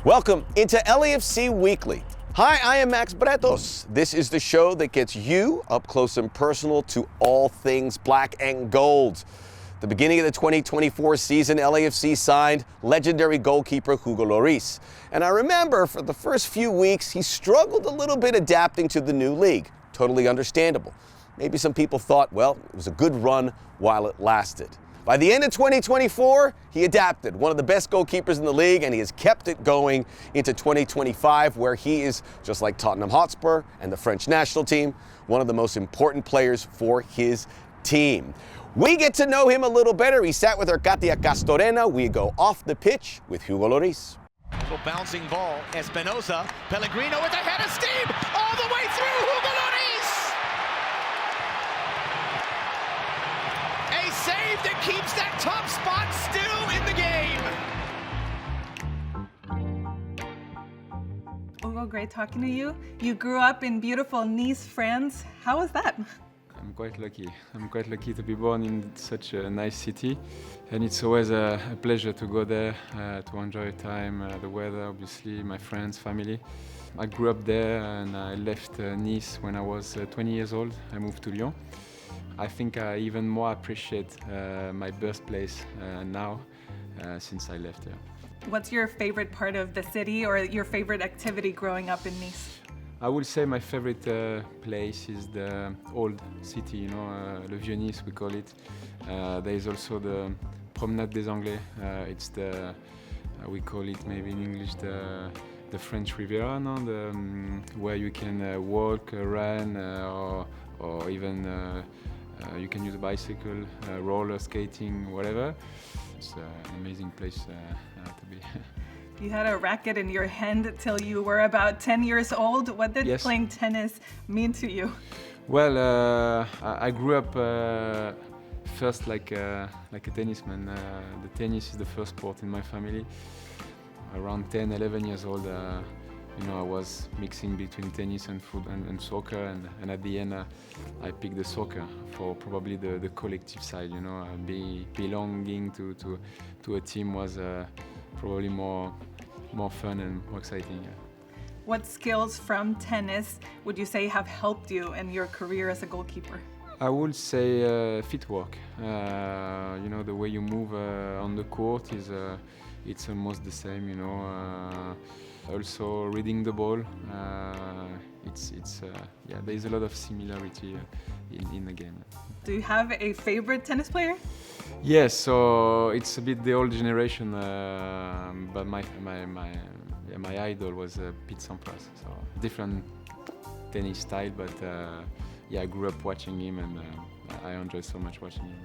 Welcome into LAFC Weekly. Hi, I am Max Bretos. This is the show that gets you up close and personal to all things black and gold. The beginning of the 2024 season, LAFC signed legendary goalkeeper Hugo Lloris. And I remember for the first few weeks, he struggled a little bit adapting to the new league. Totally understandable. Maybe some people thought, well, it was a good run while it lasted. By the end of 2024, he adapted, one of the best goalkeepers in the league, and he has kept it going into 2025, where he is, just like Tottenham Hotspur and the French national team, one of the most important players for his team. We get to know him a little better. He sat with our Katia Castorena. We go off the pitch with Hugo Lloris. Little bouncing ball, Espinosa, Pellegrino with a head of steam, all the way through, Hugo Lloris! A save that keeps that top spot still in the game. Hugo, great talking to you. You grew up in beautiful Nice, France. How was that? I'm quite lucky. I'm quite lucky to be born in such a nice city, and it's always a pleasure to go there, to enjoy time, the weather, obviously, my friends, family. I grew up there and I left Nice when I was 20 years old. I moved to Lyon. I think I even more appreciate my birthplace now since I left here. What's your favorite part of the city or your favorite activity growing up in Nice? I would say my favorite place is the old city, Le Vieux Nice we call it. There is also the Promenade des Anglais. It's the, we call it maybe in English the French Riviera, no? Where you can walk, run, or even you can use a bicycle, roller skating, whatever. It's an amazing place to be. You had a racket in your hand till you were about 10 years old. What did Yes. playing tennis mean to you? Well, I grew up first like a tennisman. The tennis is the first sport in my family. Around 10, 11 years old, I was mixing between tennis and and soccer, and at the end I picked the soccer for probably the collective side. Belonging to a team was probably more fun and more exciting. Yeah. What skills from tennis would you say have helped you in your career as a goalkeeper? I would say footwork. The way you move on the court is it's almost the same. Also reading the ball. There's a lot of similarity in the game. Do you have a favorite tennis player? Yes, so it's a bit the old generation, but my idol was Pete Sampras. So different tennis style, but I grew up watching him, and I enjoy so much watching him.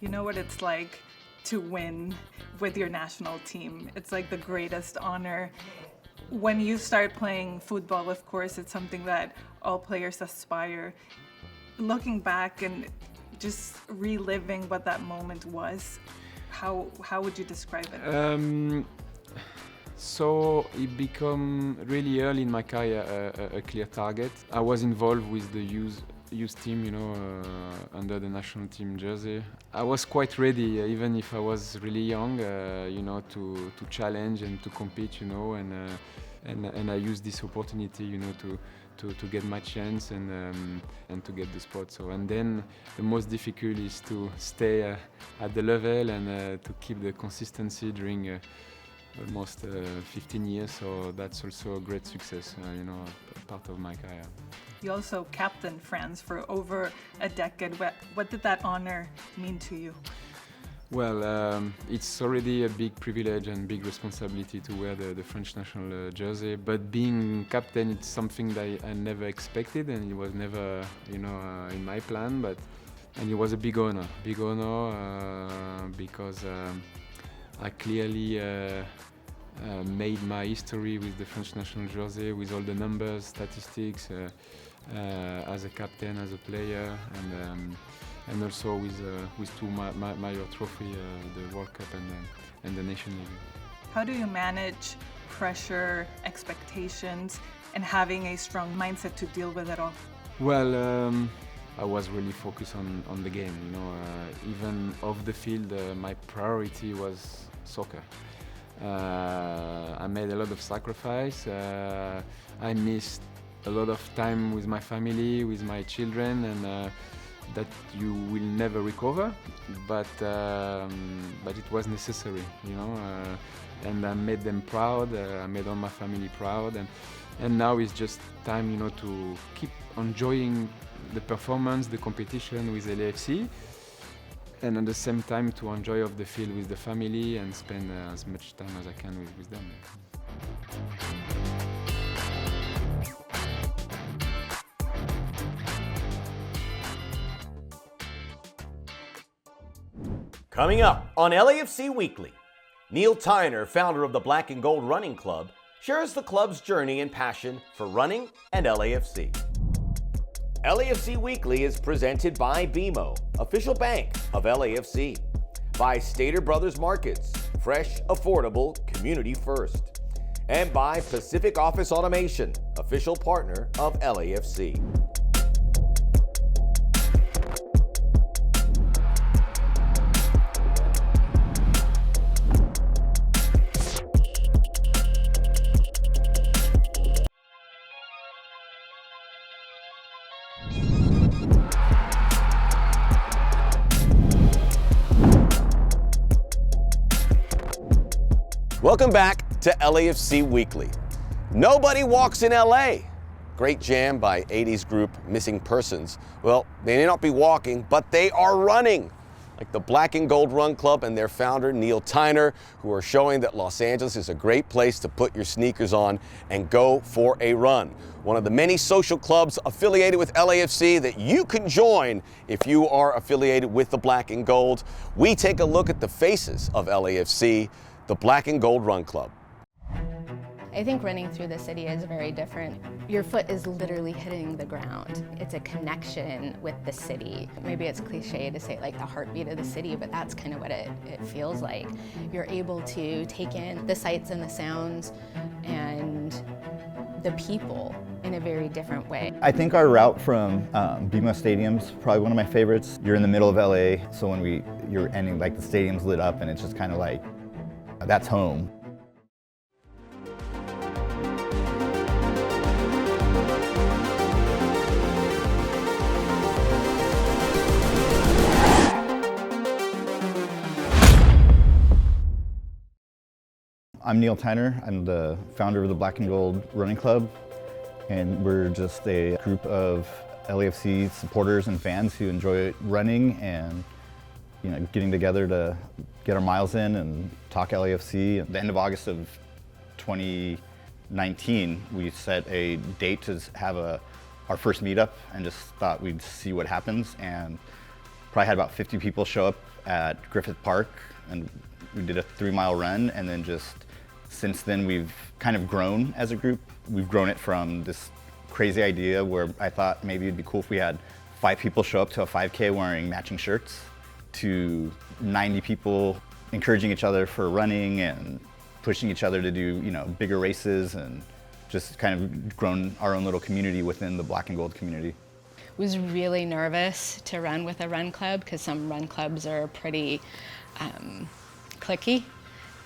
You know what it's like to win with your national team. It's like the greatest honor. When you start playing football, of course, it's something that all players aspire. Looking back and just reliving what that moment was, how would you describe it? So it became really early in my career a clear target. I was involved with the youth team, under the national team jersey. I was quite ready, even if I was really young, to challenge and to compete, and I used this opportunity, to get my chance and to get the spot. So, and then the most difficult is to stay at the level and to keep the consistency during almost 15 years. So that's also a great success, part of my career. You also captained France for over a decade. What did that honor mean to you? Well, it's already a big privilege and big responsibility to wear the French national jersey, but being captain, it's something that I never expected, and it was never, in my plan, and it was a big honor because I clearly made my history with the French national jersey, with all the numbers, statistics, as a captain, as a player, and also with two major trophy, the World Cup and the Nation League. How do you manage pressure, expectations, and having a strong mindset to deal with it all? Well, I was really focused on the game. You know, even off the field, my priority was soccer. I made a lot of sacrifice. I missed a lot of time with my family, with my children, and that you will never recover. But it was necessary, you know. And I made them proud. I made all my family proud, and now it's just time, you know, to keep enjoying the performance, the competition with LAFC, and at the same time to enjoy off the field with the family and spend as much time as I can with them. Coming up on LAFC Weekly, Neil Tyner, founder of the Black and Gold Running Club, shares the club's journey and passion for running and LAFC. LAFC Weekly is presented by BMO, official bank of LAFC, by Stater Brothers Markets, fresh, affordable, community first, and by Pacific Office Automation, official partner of LAFC. Welcome back to LAFC Weekly. Nobody walks in LA. Great jam by 80s group Missing Persons. Well, they may not be walking, but they are running. Like the Black and Gold Run Club and their founder, Neil Tyner, who are showing that Los Angeles is a great place to put your sneakers on and go for a run. One of the many social clubs affiliated with LAFC that you can join if you are affiliated with the Black and Gold. We take a look at the faces of LAFC, the Black and Gold Run Club. I think running through the city is very different. Your foot is literally hitting the ground. It's a connection with the city. Maybe it's cliche to say like the heartbeat of the city, but that's kind of what it feels like. You're able to take in the sights and the sounds and the people in a very different way. I think our route from BMO Stadium's probably one of my favorites. You're in the middle of LA, so when you're ending, like the stadium's lit up and it's just kind of like, that's home. I'm Neil Tyner. I'm the founder of the Black and Gold Running Club, and we're just a group of LAFC supporters and fans who enjoy running and getting together to get our miles in and talk LAFC. At the end of August of 2019, we set a date to have our first meetup and just thought we'd see what happens, and probably had about 50 people show up at Griffith Park, and we did a 3-mile run, and then just since then we've kind of grown as a group. We've grown it from this crazy idea where I thought maybe it'd be cool if we had 5 people show up to a 5K wearing matching shirts, to 90 people encouraging each other for running and pushing each other to do bigger races, and just kind of grown our own little community within the Black and Gold community. Was really nervous to run with a run club because some run clubs are pretty cliquey,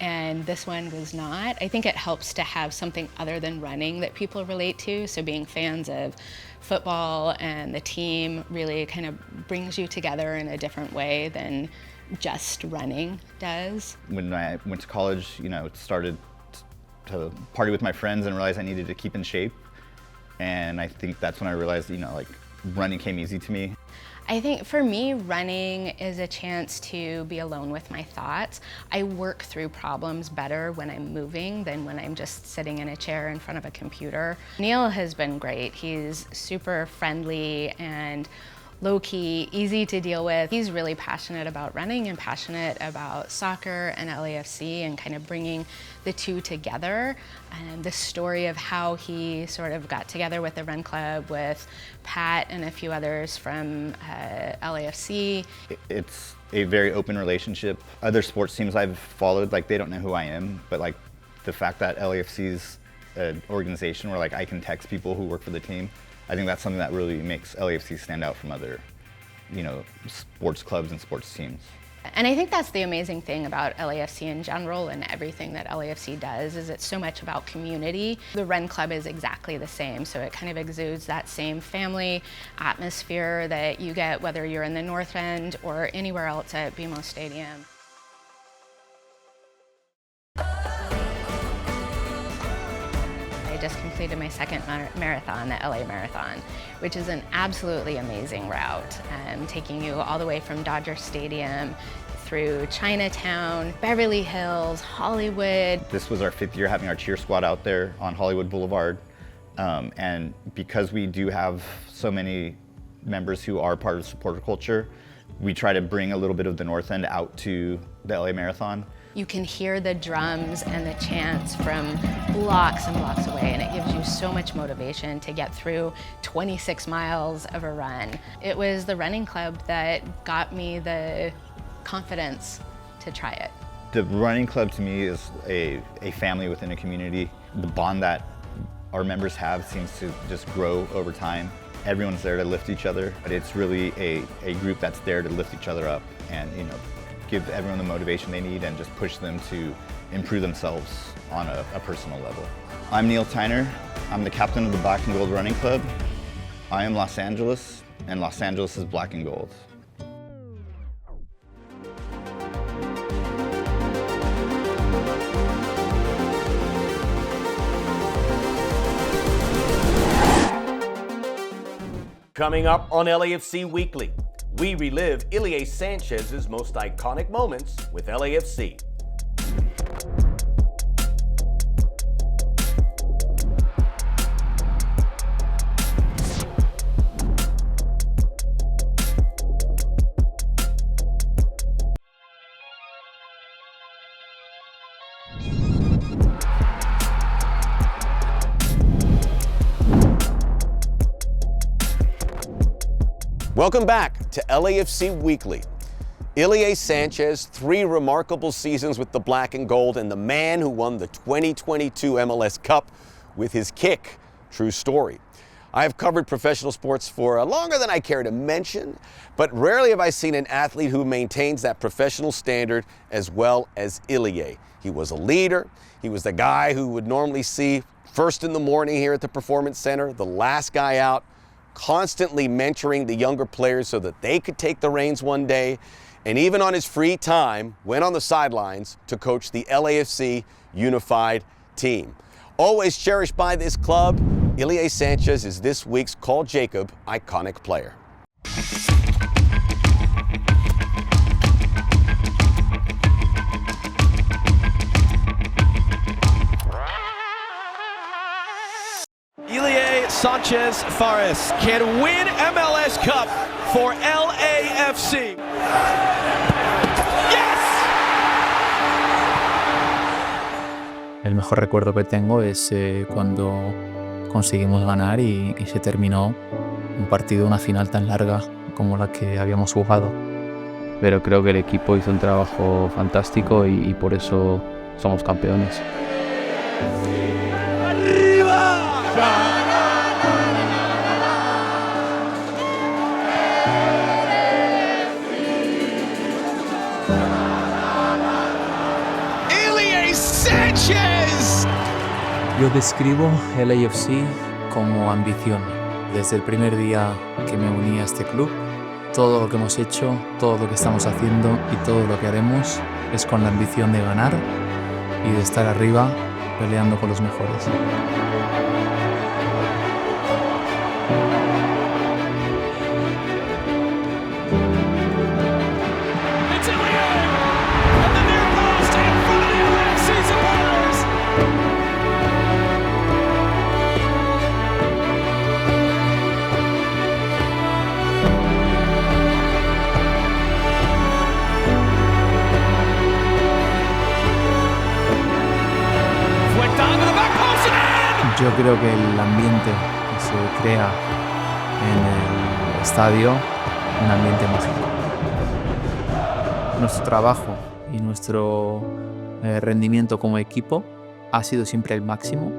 and this one was not. I think it helps to have something other than running that people relate to, so being fans of football and the team really kind of brings you together in a different way than just running does. When I went to college, started to party with my friends and realized I needed to keep in shape, and I think that's when I realized running came easy to me. I think for me, running is a chance to be alone with my thoughts. I work through problems better when I'm moving than when I'm just sitting in a chair in front of a computer. Neil has been great. He's super friendly and low-key, easy to deal with. He's really passionate about running and passionate about soccer and LAFC and kind of bringing the two together. And the story of how he sort of got together with the run club with Pat and a few others from LAFC. It's a very open relationship. Other sports teams I've followed, they don't know who I am, but the fact that LAFC's an organization where I can text people who work for the team I think that's something that really makes LAFC stand out from other, sports clubs and sports teams. And I think that's the amazing thing about LAFC in general and everything that LAFC does is it's so much about community. The Run Club is exactly the same, so it kind of exudes that same family atmosphere that you get whether you're in the North End or anywhere else at BMO Stadium. I just completed my second marathon, the LA Marathon, which is an absolutely amazing route, taking you all the way from Dodger Stadium through Chinatown, Beverly Hills, Hollywood. This was our 5th year having our cheer squad out there on Hollywood Boulevard. And because we do have so many members who are part of supporter culture, we try to bring a little bit of the North End out to the LA Marathon. You can hear the drums and the chants from blocks and blocks away, and it gives you so much motivation to get through 26 miles of a run. It was the running club that got me the confidence to try it. The running club to me is a family within a community. The bond that our members have seems to just grow over time. Everyone's there to lift each other, but it's really a group that's there to lift each other up and give everyone the motivation they need and just push them to improve themselves on a personal level. I'm Neil Tyner. I'm the captain of the Black and Gold Running Club. I am Los Angeles, and Los Angeles is black and gold. Coming up on LAFC Weekly, we relive Ilie Sanchez's most iconic moments with LAFC. Welcome back to LAFC Weekly. Ilie Sanchez, 3 remarkable seasons with the black and gold, and the man who won the 2022 MLS Cup with his kick. True story. I have covered professional sports for longer than I care to mention, but rarely have I seen an athlete who maintains that professional standard as well as Ilie. He was a leader. He was the guy who would normally see first in the morning here at the Performance Center, the last guy out, constantly mentoring the younger players so that they could take the reins one day, and even on his free time, went on the sidelines to coach the LAFC unified team. Always cherished by this club, Ilie Sanchez is this week's Call Jacob iconic player. Ilie Sanchez Fares can win MLS Cup for LAFC. Yes! El mejor recuerdo que tengo es cuando conseguimos ganar y se terminó un partido, una final tan larga como la que habíamos jugado. Pero creo que el equipo hizo un trabajo fantástico y por eso somos campeones. Ilie Sanchez! Yo describo el LAFC como ambición. Desde el primer día que me uní a este club, todo lo que hemos hecho, todo lo que estamos haciendo y todo lo que haremos es con la ambición de ganar y de estar arriba peleando con los mejores. Yo creo que el ambiente que se crea en el estadio, un ambiente mágico. Nuestro trabajo y nuestro rendimiento como equipo ha sido siempre el máximo.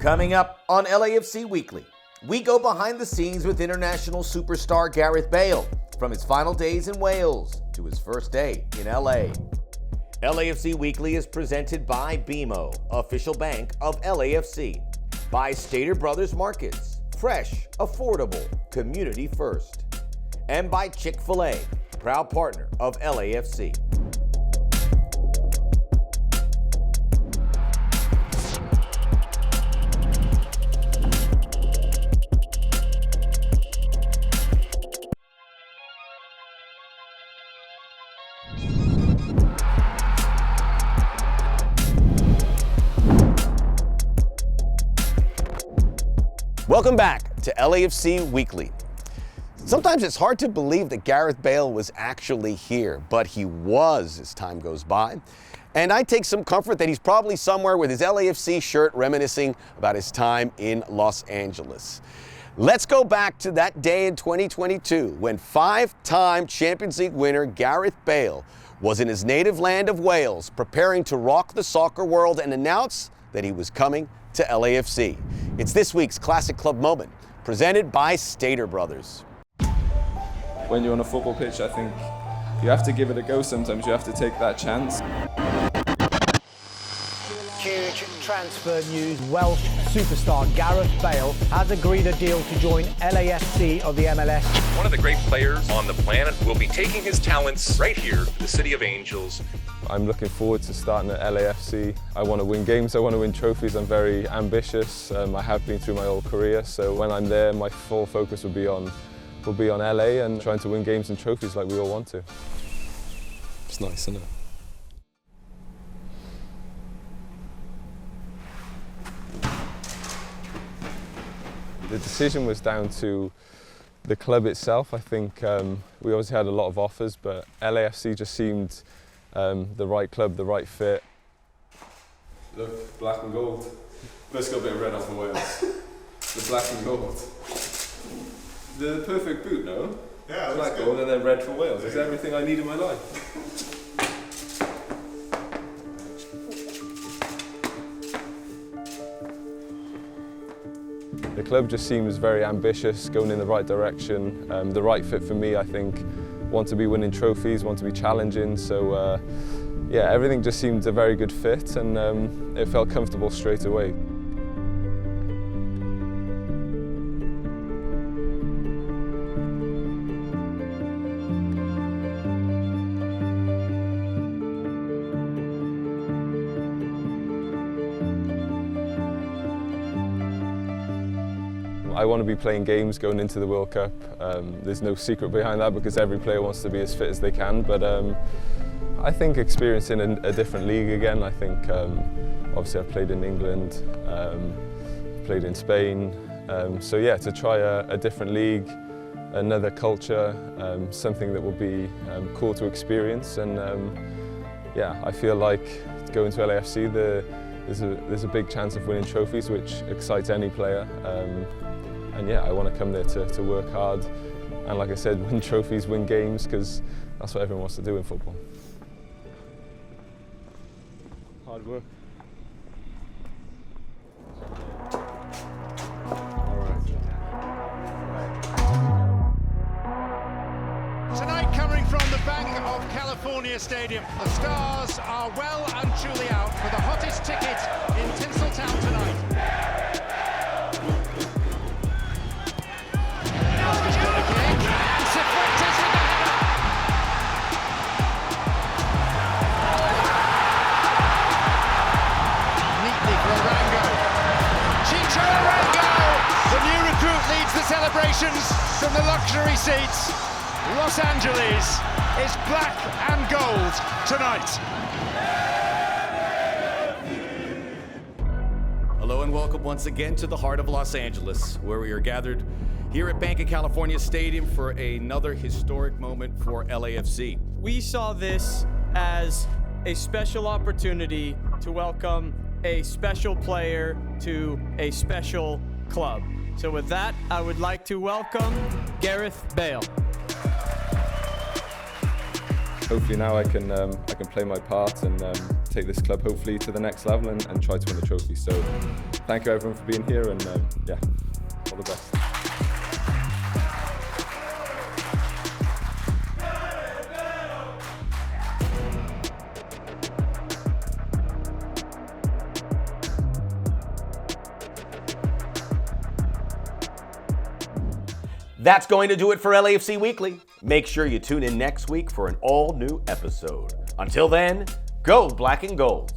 Coming up on LAFC Weekly, we go behind the scenes with international superstar Gareth Bale, from his final days in Wales to his first day in LA. LAFC Weekly is presented by BMO, official bank of LAFC, by Stater Brothers Markets, fresh, affordable, community first, and by Chick-fil-A, proud partner of LAFC. Welcome back to LAFC Weekly. Sometimes it's hard to believe that Gareth Bale was actually here, but he was as time goes by. And I take some comfort that he's probably somewhere with his LAFC shirt reminiscing about his time in Los Angeles. Let's go back to that day in 2022 when five-time Champions League winner Gareth Bale was in his native land of Wales, preparing to rock the soccer world and announce that he was coming to LAFC. It's this week's Classic Club Moment, presented by Stater Brothers. When you're on a football pitch, I think you have to give it a go sometimes. You have to take that chance. Huge transfer news. Welsh superstar Gareth Bale has agreed a deal to join LAFC of the MLS. One of the great players on the planet will be taking his talents right here to the City of Angels. I'm looking forward to starting at LAFC. I want to win games, I want to win trophies. I'm very ambitious. I have been through my whole career, so when I'm there, my full focus will be on LA and trying to win games and trophies like we all want to. It's nice, isn't it? The decision was down to the club itself. I think we obviously had a lot of offers, but LAFC just seemed the right club, the right fit. Look, black and gold. Let's go a bit of red off of Wales. The black and gold. The perfect boot, no? Yeah, black, gold, and then red for Wales. It's everything I need in my life. The club just seems very ambitious, going in the right direction, the right fit for me, I think. Want to be winning trophies, want to be challenging, so yeah, everything just seemed a very good fit, and it felt comfortable straight away. I want to be playing games going into the World Cup. There's no secret behind that because every player wants to be as fit as they can, but I think experiencing a different league again. I think obviously I've played in England, played in Spain, so yeah, to try a different league, another culture, something that will be cool to experience, and yeah, I feel like going to LAFC there's a big chance of winning trophies, which excites any player. And yeah, I want to come there to work hard and, like I said, win trophies, win games, because that's what everyone wants to do in football. Hard work. Tonight, coming from the Bank of California Stadium, the Stars are well and truly out for the hottest ticket in Tinseltown tonight. Celebrations from the luxury seats. Los Angeles is black and gold tonight. Hello and welcome once again to the heart of Los Angeles, where we are gathered here at Bank of California Stadium for another historic moment for LAFC. We saw this as a special opportunity to welcome a special player to a special club. So with that, I would like to welcome Gareth Bale. hopefully now I can play my part and take this club hopefully to the next level and try to win a trophy. So thank you everyone for being here, and yeah, all the best. That's going to do it for LAFC Weekly. Make sure you tune in next week for an all-new episode. Until then, go Black and Gold.